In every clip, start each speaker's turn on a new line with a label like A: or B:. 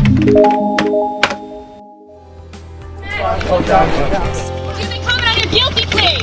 A: You can comment on your guilty plea.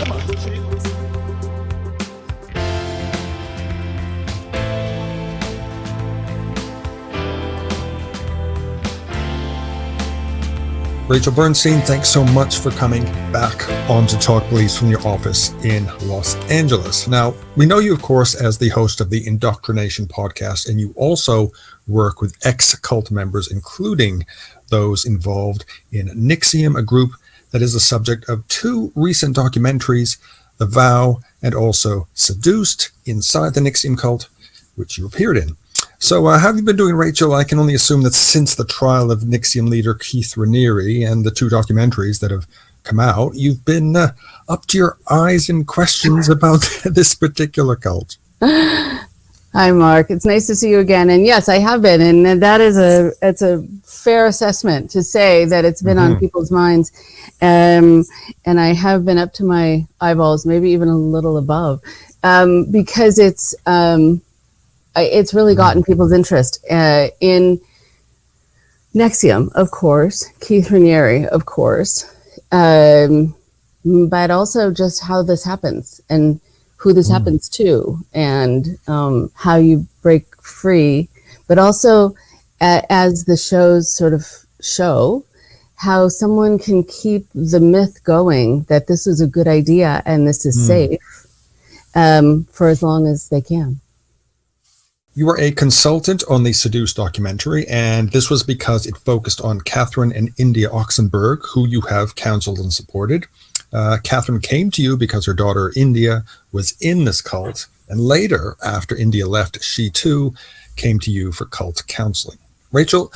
B: Rachel Bernstein, thanks so much for coming back on to Talk Beliefs from your office in Los Angeles. Now, we know you, of course, as the host of the Indoctrination podcast, and you also work with ex-cult members, including those involved in NXIVM, a group that is the subject of two recent documentaries, The Vow and also Seduced, inside the NXIVM cult, which you appeared in. So how have you been doing, Rachel? I can only assume that since the trial of NXIVM leader Keith Raniere and the two documentaries that have come out, you've been up to your eyes in questions about this particular cult.
C: Hi, Mark. It's nice to see you again. And yes, I have been. And that is it's a fair assessment to say that it's been on people's minds. And I have been up to my eyeballs, maybe even a little above, because it's really gotten people's interest in NXIVM, of course, Keith Raniere, of course, but also just how this happens and who this happens to, and how you break free, but also as the shows sort of show, how someone can keep the myth going that this is a good idea and this is safe for as long as they can.
B: You were a consultant on the Seduced documentary, and this was because it focused on Catherine and India Oxenberg, who you have counseled and supported. Catherine came to you because her daughter India was in this cult, and later, after India left, she too came to you for cult counseling. Rachel,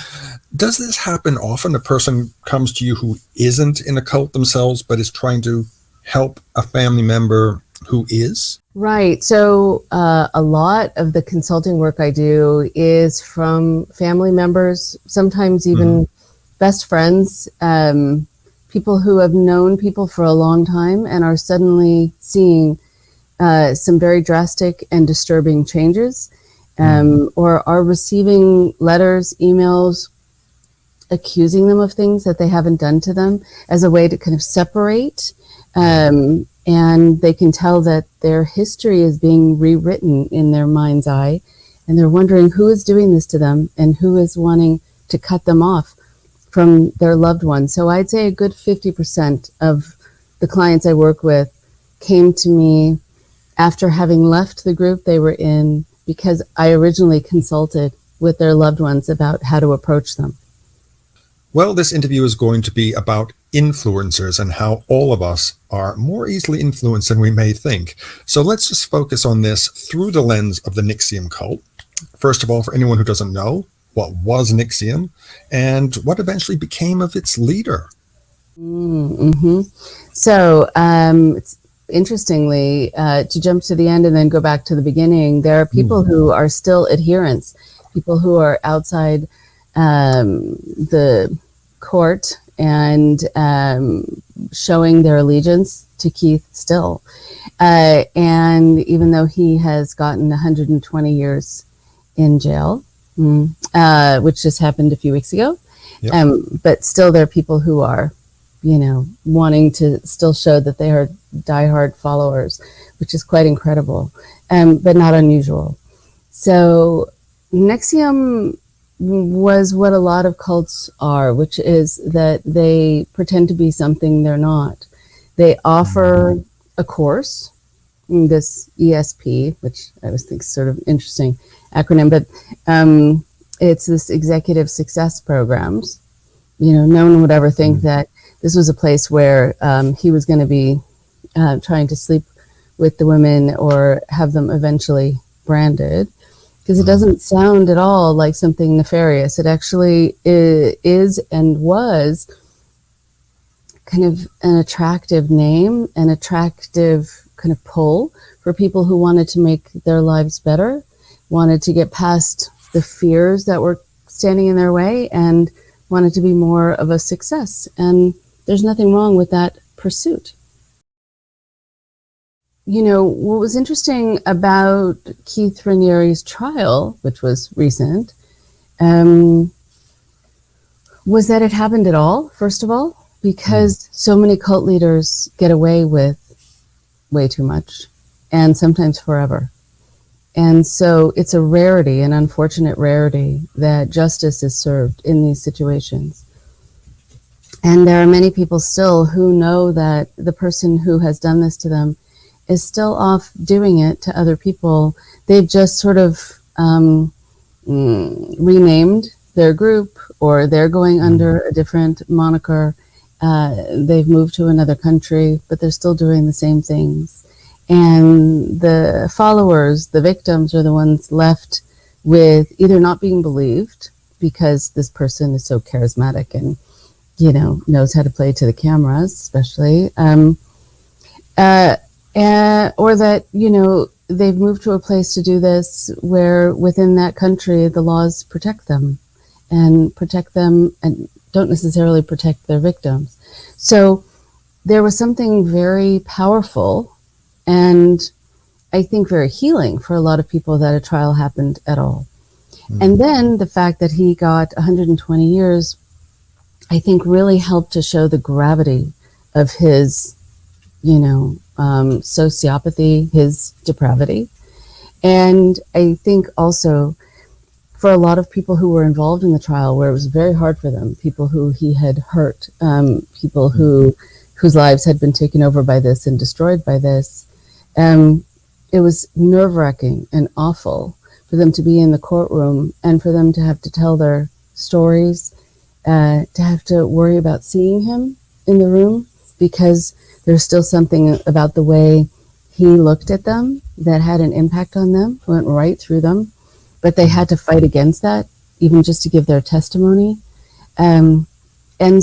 B: does this happen often? A person comes to you who isn't in a cult themselves, but is trying to help a family member who is?
C: Right. So a lot of the consulting work I do is from family members, sometimes even best friends, people who have known people for a long time and are suddenly seeing some very drastic and disturbing changes, or are receiving letters, emails, accusing them of things that they haven't done to them as a way to kind of separate. And they can tell that their history is being rewritten in their mind's eye, and they're wondering who is doing this to them and who is wanting to cut them off from their loved ones. So I'd say a good 50% of the clients I work with came to me after having left the group they were in, because I originally consulted with their loved ones about how to approach them.
B: Well, this interview is going to be about influencers and how all of us are more easily influenced than we may think. So let's just focus on this through the lens of the NXIVM cult. First of all, for anyone who doesn't know, what was NXIVM and what eventually became of its leader?
C: So, it's interestingly, to jump to the end and then go back to the beginning, there are people who are still adherents, people who are outside the court and showing their allegiance to Keith still. And even though he has gotten 120 years in jail, which just happened a few weeks ago, but still there are people who are, wanting to still show that they are diehard followers, which is quite incredible, but not unusual. So NXIVM was what a lot of cults are, which is that they pretend to be something they're not. They offer a course, this ESP, which I always think is sort of interesting acronym, but it's this executive success programs. No one would ever think that this was a place where he was going to be trying to sleep with the women or have them eventually branded, because it doesn't sound at all like something nefarious. It actually is and was kind of an attractive name, an attractive kind of pull for people who wanted to make their lives better, wanted to get past the fears that were standing in their way, and wanted to be more of a success. And there's nothing wrong with that pursuit. What was interesting about Keith Raniere's trial, which was recent, was that it happened at all, first of all, because so many cult leaders get away with way too much, and sometimes forever. And so it's a rarity, an unfortunate rarity, that justice is served in these situations. And there are many people still who know that the person who has done this to them is still off doing it to other people. They've just sort of renamed their group, or they're going under a different moniker. They've moved to another country, but they're still doing the same things. And the followers, the victims, are the ones left with either not being believed because this person is so charismatic and, you know, knows how to play to the cameras, especially, or that, you know, they've moved to a place to do this where within that country the laws protect them and don't necessarily protect their victims. So there was something very powerful and I think very healing for a lot of people that a trial happened at all. And then the fact that he got 120 years, I think really helped to show the gravity of his, you know, sociopathy, his depravity. And I think also for a lot of people who were involved in the trial, where it was very hard for them, people who he had hurt, people whose lives had been taken over by this and destroyed by this, it was nerve-wracking and awful for them to be in the courtroom and for them to have to tell their stories, to have to worry about seeing him in the room, because there's still something about the way he looked at them that had an impact on them, went right through them, but they had to fight against that, even just to give their testimony. And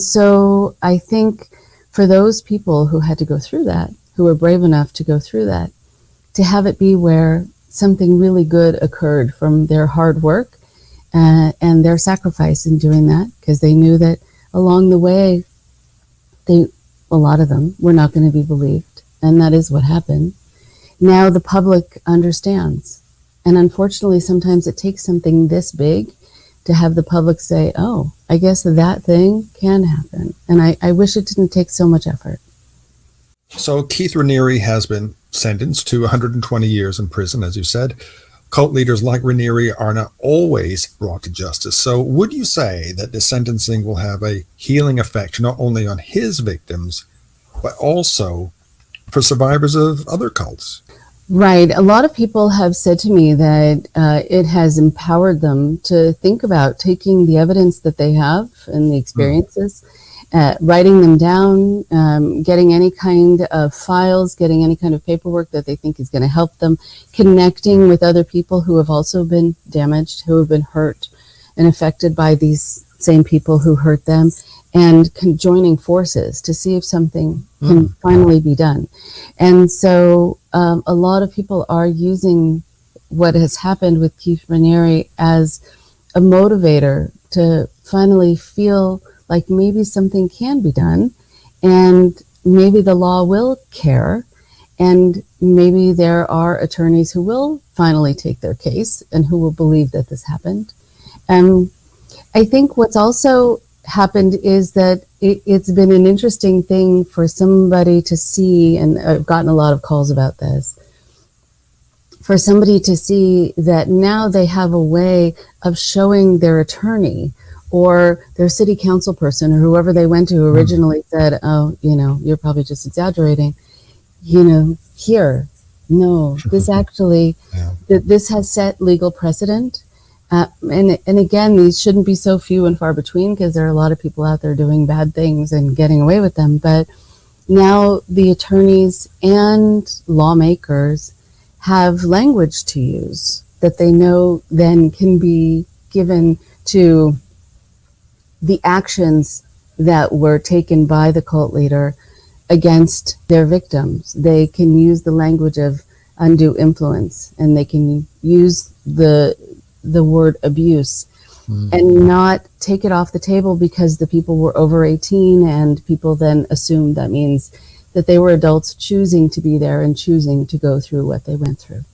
C: so I think for those people who had to go through that, who were brave enough to go through that, to have it be where something really good occurred from their hard work and their sacrifice in doing that, because they knew that along the way, a lot of them were not going to be believed, and that is what happened. Now the public understands, and unfortunately sometimes it takes something this big to have the public say, oh, I guess that thing can happen, and I wish it didn't take so much effort.
B: So Keith Raniere has been sentenced to 120 years in prison, as you said. Cult leaders like Raniere are not always brought to justice. So would you say that the sentencing will have a healing effect not only on his victims, but also for survivors of other cults?
C: Right. A lot of people have said to me that it has empowered them to think about taking the evidence that they have and the experiences, writing them down, getting any kind of files, getting any kind of paperwork that they think is going to help them, connecting with other people who have also been damaged, who have been hurt and affected by these same people who hurt them, and joining forces to see if something can finally be done. And so a lot of people are using what has happened with Keith Raniere as a motivator to finally feel like maybe something can be done, and maybe the law will care, and maybe there are attorneys who will finally take their case and who will believe that this happened. I think what's also happened is that it's been an interesting thing for somebody to see, and I've gotten a lot of calls about this, for somebody to see that now they have a way of showing their attorney or their city council person or whoever they went to who originally said, oh, you know, you're probably just exaggerating, you know, here, no, this actually, this has set legal precedent. And again, these shouldn't be so few and far between, because there are a lot of people out there doing bad things and getting away with them. But now the attorneys and lawmakers have language to use that they know then can be given to the actions that were taken by the cult leader against their victims. They can use the language of undue influence, and they can use the word abuse and not take it off the table because the people were over 18, and people then assume that means that they were adults choosing to be there and choosing to go through what they went through.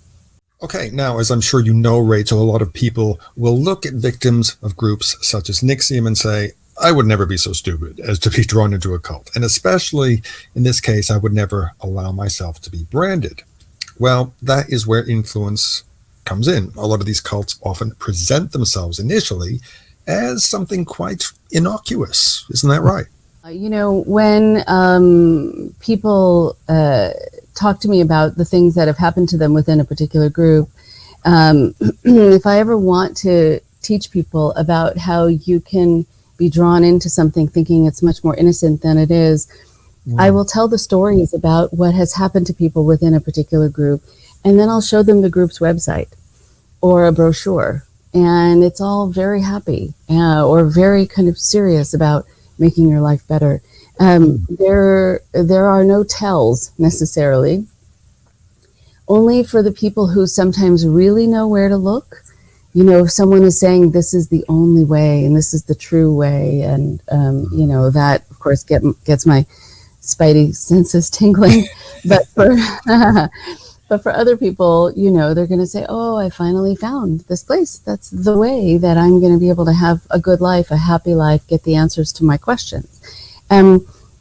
B: Okay, now, as I'm sure you know, Rachel, a lot of people will look at victims of groups such as NXIVM and say, I would never be so stupid as to be drawn into a cult. And especially in this case, I would never allow myself to be branded. Well, that is where influence comes in. A lot of these cults often present themselves initially as something quite innocuous. Isn't that right?
C: When people talk to me about the things that have happened to them within a particular group, if I ever want to teach people about how you can be drawn into something thinking it's much more innocent than it is, I will tell the stories about what has happened to people within a particular group, and then I'll show them the group's website or a brochure, and it's all very happy or very kind of serious about making your life better. There are no tells necessarily, only for the people who sometimes really know where to look. If someone is saying this is the only way and this is the true way, and that of course gets my spidey senses tingling. But for other people, they're going to say, oh, I finally found this place. That's the way that I'm going to be able to have a good life, a happy life, get the answers to my questions.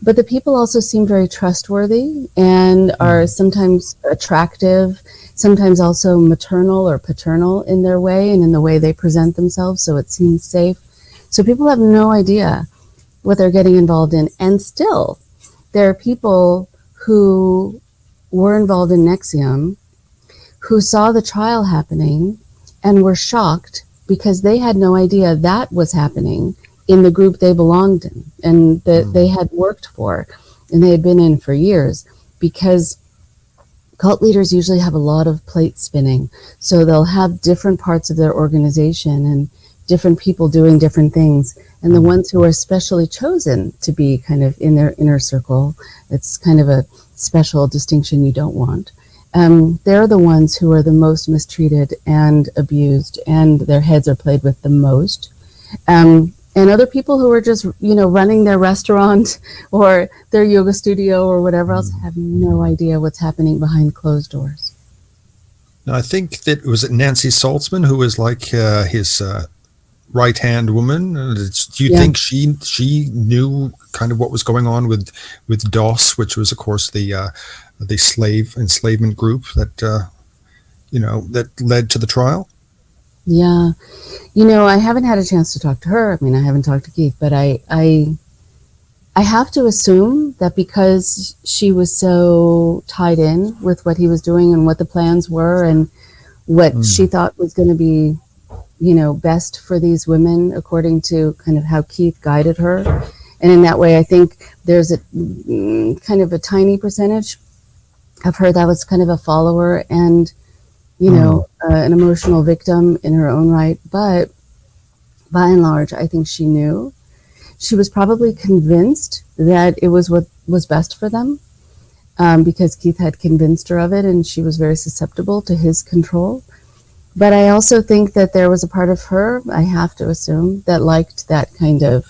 C: But the people also seem very trustworthy and are sometimes attractive, sometimes also maternal or paternal in their way and in the way they present themselves, so it seems safe. So people have no idea what they're getting involved in. And still, there are people who were involved in NXIVM who saw the trial happening and were shocked because they had no idea that was happening in the group they belonged in and that they had worked for and they had been in for years, because cult leaders usually have a lot of plate spinning. So they'll have different parts of their organization and different people doing different things. And the ones who are specially chosen to be kind of in their inner circle, it's kind of a special distinction you don't want. They're the ones who are the most mistreated and abused, and their heads are played with the most. And other people who are just, running their restaurant or their yoga studio or whatever else have no idea what's happening behind closed doors.
B: Now, I think that was Nancy Saltzman who was like his right-hand woman. Do you think she knew kind of what was going on with DOS, which was, of course, the slave enslavement group that that led to the trial?
C: Yeah. I haven't had a chance to talk to her. I mean, I haven't talked to Keith, but I have to assume that because she was so tied in with what he was doing and what the plans were and what she thought was going to be, best for these women, according to kind of how Keith guided her. And in that way, I think there's a kind of a tiny percentage of her that was kind of a follower and an emotional victim in her own right. But by and large, I think she knew. She was probably convinced that it was what was best for them, because Keith had convinced her of it, and she was very susceptible to his control. But I also think that there was a part of her, I have to assume, that liked that kind of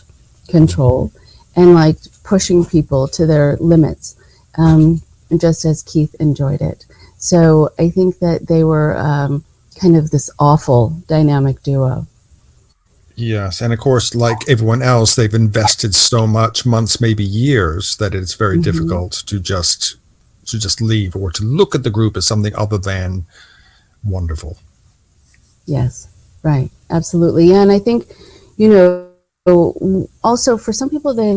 C: control and liked pushing people to their limits, just as Keith enjoyed it. So I think that they were kind of this awful dynamic duo.
B: Yes, and of course, like everyone else, they've invested so much, months, maybe years, that it's very difficult to just leave or to look at the group as something other than wonderful.
C: Yes, right, absolutely. And I think, also for some people, they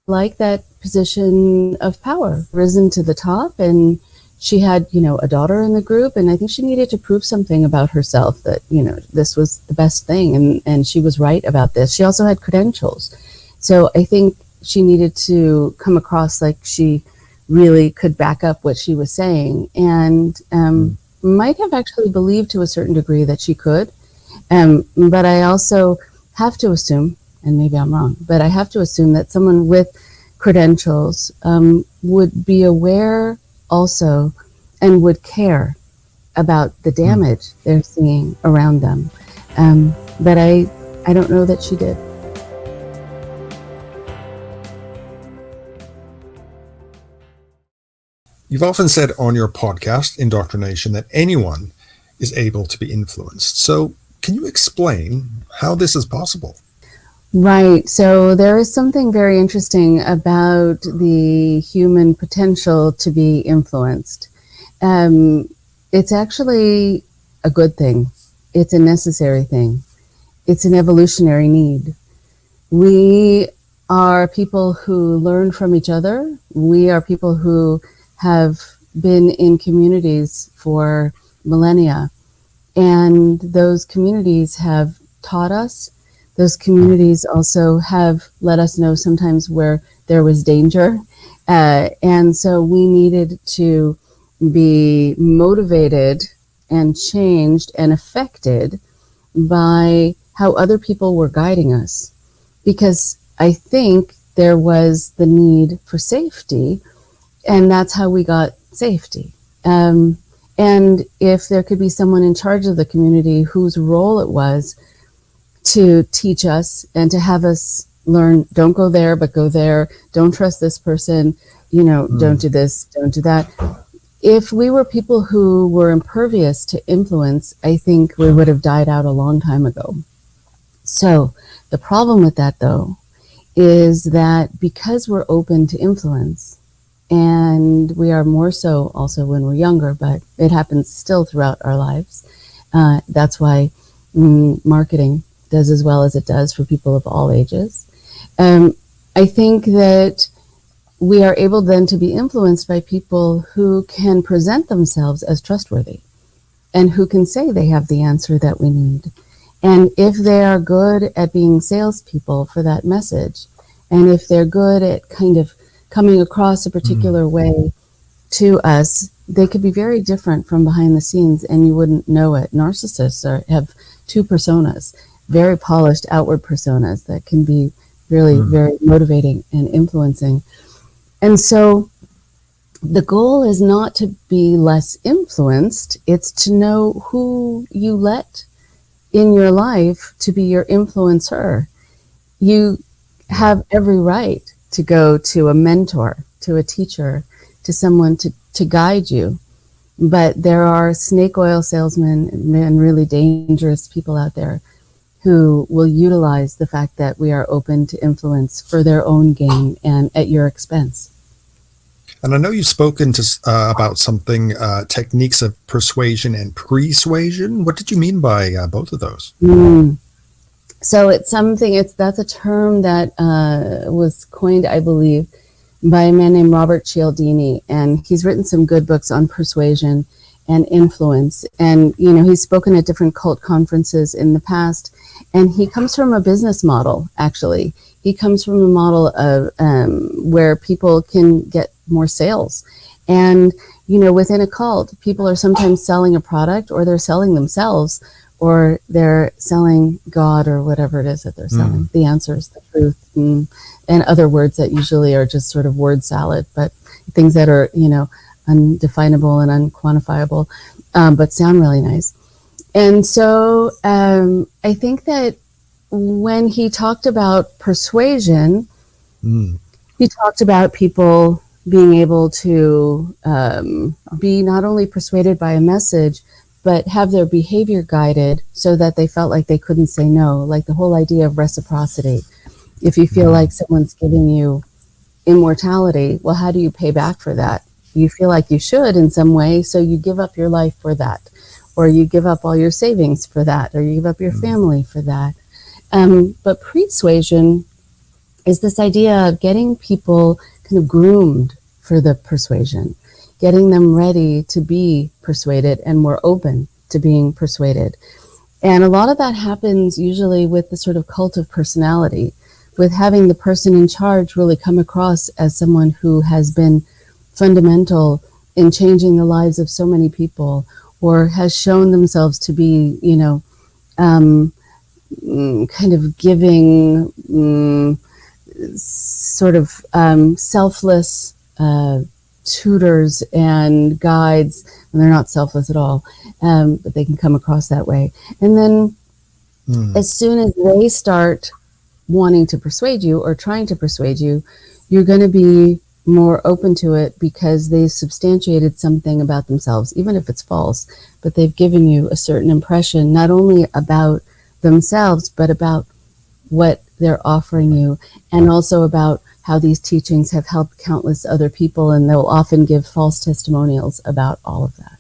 C: like that position of power, risen to the top, and she had, a daughter in the group, and I think she needed to prove something about herself that, this was the best thing, and she was right about this. She also had credentials. So I think she needed to come across like she really could back up what she was saying, and might have actually believed to a certain degree that she could. But I also have to assume, and maybe I'm wrong, but I have to assume that someone with credentials would be aware also and would care about the damage they're seeing around them. But I don't know that she did.
B: You've often said on your podcast, Indoctrination, that anyone is able to be influenced. So can you explain how this is possible?
C: Right. So there is something very interesting about the human potential to be influenced. It's actually a good thing. It's a necessary thing. It's an evolutionary need. We are people who learn from each other. We are people who have been in communities for millennia. And those communities have taught us. Those communities also have let us know sometimes where there was danger. And so we needed to be motivated and changed and affected by how other people were guiding us. Because I think there was the need for safety, and that's how we got safety. And if there could be someone in charge of the community whose role it was to teach us and to have us learn, don't go there, but go there, don't trust this person, don't do this, don't do that. If we were people who were impervious to influence, I think we would have died out a long time ago. So the problem with that, though, is that because we're open to influence, and we are more so also when we're younger, but it happens still throughout our lives. That's why marketing does as well as it does for people of all ages. I think that we are able then to be influenced by people who can present themselves as trustworthy and who can say they have the answer that we need. And if they are good at being salespeople for that message, and if they're good at kind of coming across a particular way to us, they could be very different from behind the scenes and you wouldn't know it. Narcissists have two personas, very polished outward personas that can be really very motivating and influencing. And so the goal is not to be less influenced, it's to know who you let in your life to be your influencer. You have every right to go to a mentor, to a teacher, to someone to guide you. But there are snake oil salesmen and really dangerous people out there who will utilize the fact that we are open to influence for their own gain and at your expense.
B: And I know you've spoken to about something, techniques of persuasion and persuasion. What did you mean by both of those?
C: So it's something, that's a term that was coined, I believe, by a man named Robert Cialdini, and he's written some good books on persuasion and influence. And, he's spoken at different cult conferences in the past, and he comes from a business model, actually. He comes from a model of where people can get more sales. And, within a cult, people are sometimes selling a product, or they're selling themselves, or they're selling God, or whatever it is that they're selling, the answers, the truth, and other words that usually are just sort of word salad, but things that are, undefinable and unquantifiable, but sound really nice. And so I think that when he talked about persuasion, he talked about people being able to be not only persuaded by a message, but have their behavior guided so that they felt like they couldn't say no, like the whole idea of reciprocity. If you feel like someone's giving you immortality, well, how do you pay back for that? You feel like you should in some way, so you give up your life for that, or you give up all your savings for that, or you give up your family for that. But persuasion is this idea of getting people kind of groomed for the persuasion, getting them ready to be persuaded and more open to being persuaded. And a lot of that happens usually with the sort of cult of personality, with having the person in charge really come across as someone who has been fundamental in changing the lives of so many people, or has shown themselves to be, kind of giving, sort of selfless tutors and guides, and they're not selfless at all, but they can come across that way. And then as soon as they start wanting to persuade you or trying to persuade you, you're going to be more open to it because they've substantiated something about themselves, even if it's false, but they've given you a certain impression, not only about themselves, but about what they're offering you, and also about how these teachings have helped countless other people, and they'll often give false testimonials about all of that.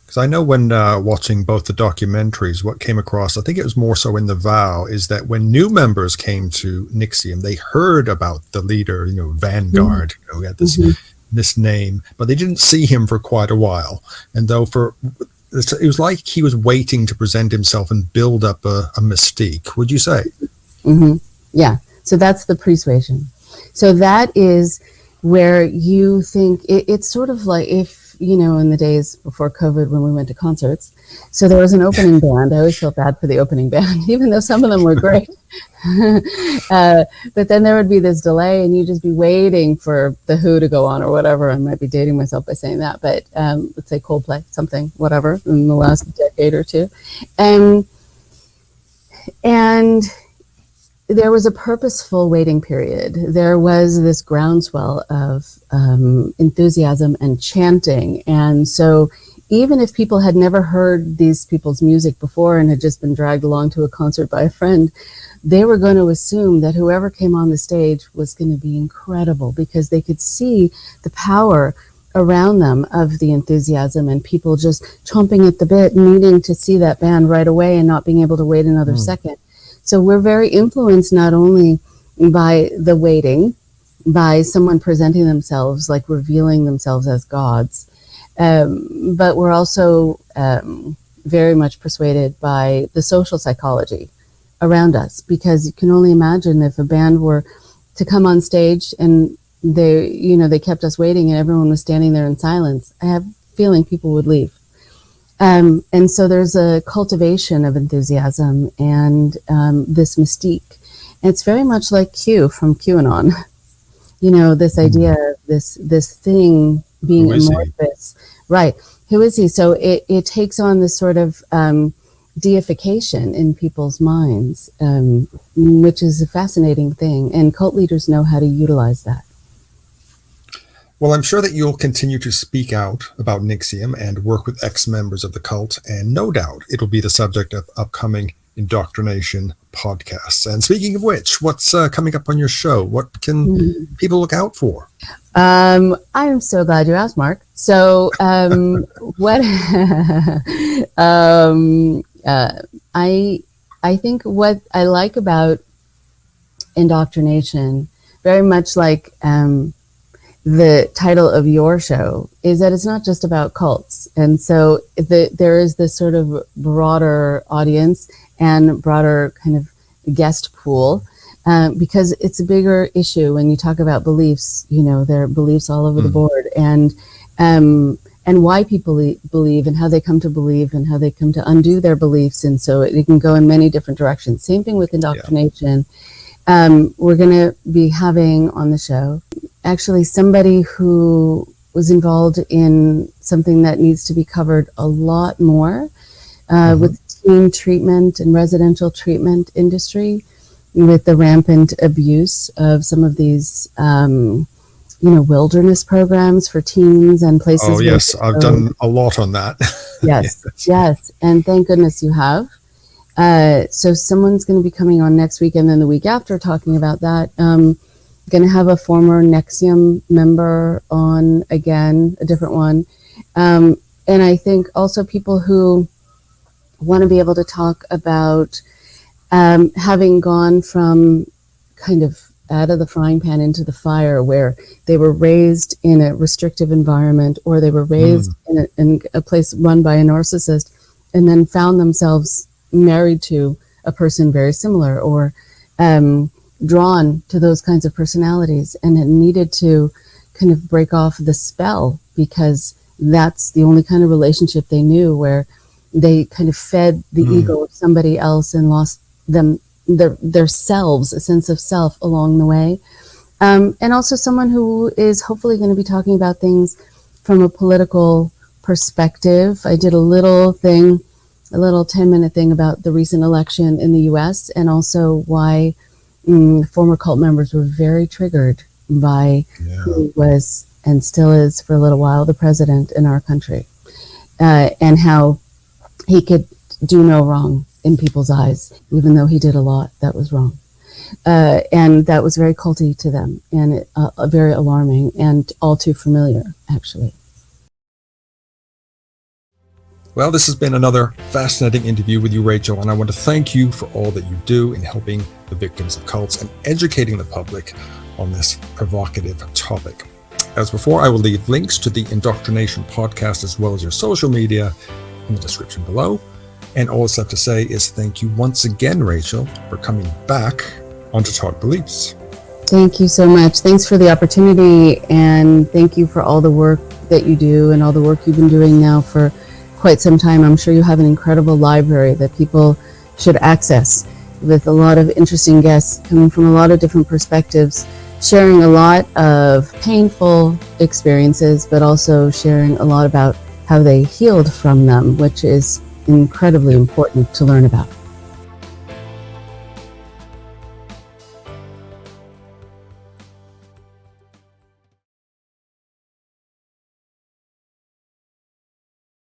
B: Because I know when watching both the documentaries, what came across, I think it was more so in The Vow, is that when new members came to NXIVM, they heard about the leader, Vanguard, who had this name, but they didn't see him for quite a while. And though it was like he was waiting to present himself and build up a mystique, would you say?
C: Yeah. So that's the persuasion. So that is where you think it's sort of like if, in the days before COVID when we went to concerts. So there was an opening band. I always felt bad for the opening band, even though some of them were great. But then there would be this delay and you'd just be waiting for the Who to go on or whatever. I might be dating myself by saying that, but let's say Coldplay, something, whatever, in the last decade or two. And there was a purposeful waiting period. There was this groundswell of enthusiasm and chanting. And so even if people had never heard these people's music before and had just been dragged along to a concert by a friend, they were going to assume that whoever came on the stage was going to be incredible because they could see the power around them of the enthusiasm and people just chomping at the bit, needing to see that band right away and not being able to wait another second. So we're very influenced not only by the waiting, by someone presenting themselves, like revealing themselves as gods, but we're also very much persuaded by the social psychology around us, because you can only imagine if a band were to come on stage and they kept us waiting and everyone was standing there in silence. I have a feeling people would leave. And so there's a cultivation of enthusiasm and this mystique. And it's very much like Q from QAnon. This idea of this thing being amorphous. Right. Who is he? So it takes on this sort of deification in people's minds, which is a fascinating thing. And cult leaders know how to utilize that.
B: Well, I'm sure that you'll continue to speak out about NXIVM and work with ex-members of the cult, and no doubt it'll be the subject of upcoming indoctrination podcasts. And speaking of which, what's coming up on your show? What can people look out for?
C: I'm so glad you asked, Mark. So what I think what I like about indoctrination, very much like the title of your show, is that it's not just about cults. And so there is this sort of broader audience and broader kind of guest pool, because it's a bigger issue when you talk about beliefs. There are beliefs all over the board, and why people believe and how they come to believe and how they come to undo their beliefs. And so it can go in many different directions. Same thing with indoctrination. We're going to be having on the show actually somebody who was involved in something that needs to be covered a lot more with teen treatment and residential treatment industry, with the rampant abuse of some of these wilderness programs for teens and places.
B: Oh yes, I've done a lot on that. Yes, and thank goodness you have.
C: So someone's going to be coming on next week and then the week after talking about that. Going to have a former NXIVM member on again, a different one. And I think also people who want to be able to talk about having gone from kind of out of the frying pan into the fire, where they were raised in a restrictive environment, or they were raised in a place run by a narcissist, and then found themselves married to a person very similar, or drawn to those kinds of personalities, and it needed to kind of break off the spell, because that's the only kind of relationship they knew, where they kind of fed the ego of somebody else and lost their selves, a sense of self along the way. And also someone who is hopefully going to be talking about things from a political perspective. I did a little 10-minute thing about the recent election in the US, and also why former cult members were very triggered by who was and still is for a little while the president in our country, and how he could do no wrong in people's eyes, even though he did a lot that was wrong. And that was very culty to them, and very alarming, and all too familiar, actually.
B: Well, this has been another fascinating interview with you, Rachel, and I want to thank you for all that you do in helping the victims of cults and educating the public on this provocative topic. As before, I will leave links to the Indoctrination podcast as well as your social media in the description below. And all that's left to say is thank you once again, Rachel, for coming back on To Talk Beliefs.
C: Thank you so much. Thanks for the opportunity, and thank you for all the work that you do and all the work you've been doing now for quite some time. I'm sure you have an incredible library that people should access, with a lot of interesting guests coming from a lot of different perspectives, sharing a lot of painful experiences, but also sharing a lot about how they healed from them, which is incredibly important to learn about.